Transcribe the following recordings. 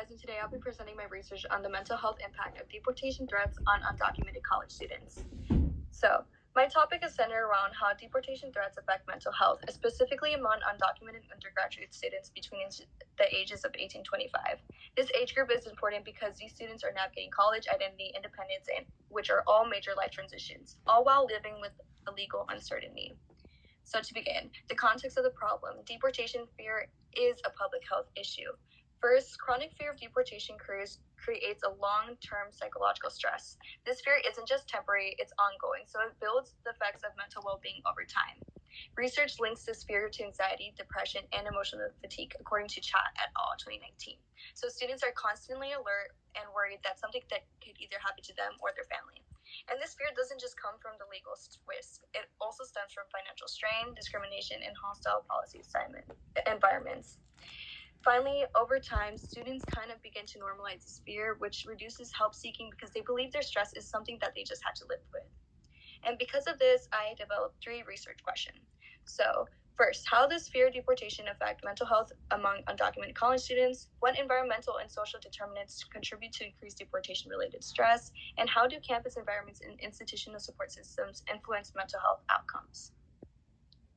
Perez, and today I'll be presenting my research on the mental health impact of deportation threats on undocumented college students. So, my topic is centered around how deportation threats affect mental health, specifically among undocumented undergraduate students between the ages of 18 to 25. This age group is important because these students are navigating college, identity, independence, and which are all major life transitions, all while living with a legal uncertainty. So to begin, the context of the problem, deportation fear is a public health issue. First, chronic fear of deportation creates a long-term psychological stress. This fear isn't just temporary, it's ongoing, so it builds the effects of mental well-being over time. Research links this fear to anxiety, depression, and emotional fatigue, according to Chat et al. 2019. So students are constantly alert and worried that something that could either happen to them or their family. And this fear doesn't just come from the legal risk. It also stems from financial strain, discrimination, and hostile policy environments. Finally, over time, students kind of begin to normalize this fear, which reduces help seeking because they believe their stress is something that they just had to live with. And because of this, I developed 3 research questions. So, first, how does fear of deportation affect mental health among undocumented college students? What environmental and social determinants contribute to increased deportation-related stress? And how do campus environments and institutional support systems influence mental health outcomes?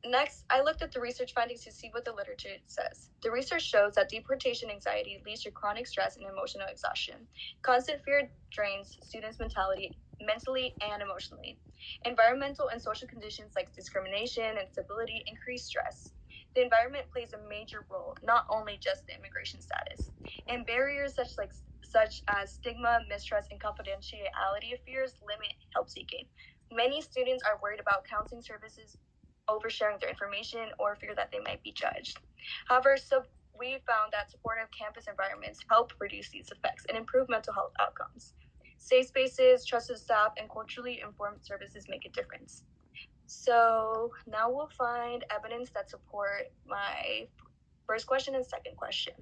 Next, I looked at the research findings to see what the literature says. The research shows that deportation anxiety leads to chronic stress and emotional exhaustion. Constant fear drains students' mentally and emotionally. Environmental and social conditions like discrimination and instability increase stress. The environment plays a major role, not only just the immigration status. And barriers such as stigma, mistrust, and confidentiality fears limit help seeking. Many students are worried about counseling services, oversharing their information, or fear that they might be judged. However, we found that supportive campus environments help reduce these effects and improve mental health outcomes. Safe spaces, trusted staff, and culturally informed services make a difference. So now we'll find evidence that support my first question and second question.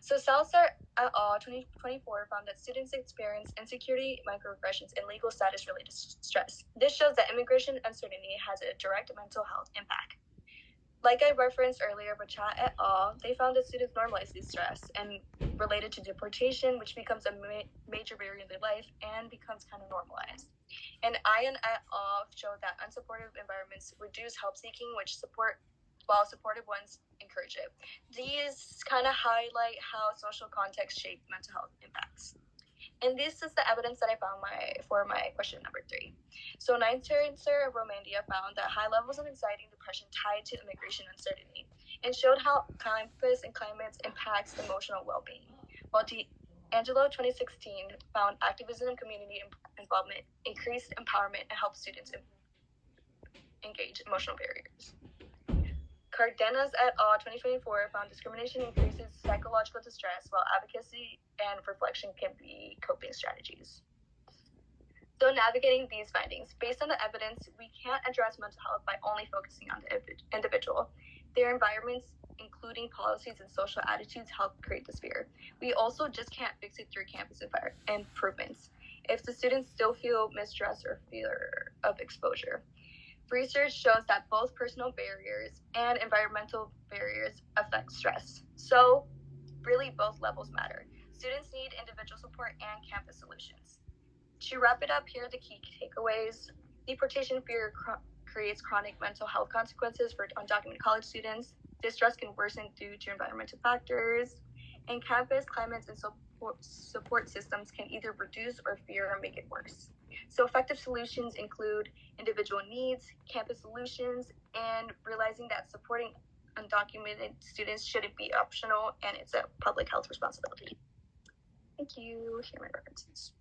So Salazar et al. 2024 found that students experience insecurity, microaggressions, and legal status-related stress. This shows that immigration uncertainty has a direct mental health impact. Like I referenced earlier with Chat et al., they found that students normalize this stress and related to deportation, which becomes a major barrier in their life and becomes kind of normalized. And Ian et al. Showed that unsupportive environments reduce help-seeking, while supportive ones encourage it. These kind of highlight how social context shape mental health impacts. And this is the evidence that I found for my question number 3. So Ninth Chancellor Romandia found that high levels of anxiety and depression tied to immigration uncertainty and showed how campus and climates impacts emotional well-being. While Angelo 2016 found activism and community involvement increased empowerment and helped students engage emotional barriers. Cardenas et al. 2024 found discrimination increases psychological distress, while advocacy and reflection can be coping strategies. So navigating these findings, based on the evidence, we can't address mental health by only focusing on the individual. Their environments, including policies and social attitudes, help create this fear. We also just can't fix it through campus improvements if the students still feel mistrust or fear of exposure. Research shows that both personal barriers and environmental barriers affect stress. So, really, both levels matter. Students need individual support and campus solutions. To wrap it up, here are the key takeaways. Deportation fear creates chronic mental health consequences for undocumented college students. This stress can worsen due to environmental factors. And campus climates and support systems can either reduce or fear or make it worse. So effective solutions include individual needs, campus solutions, and realizing that supporting undocumented students shouldn't be optional and it's a public health responsibility. Thank you. Here are my references.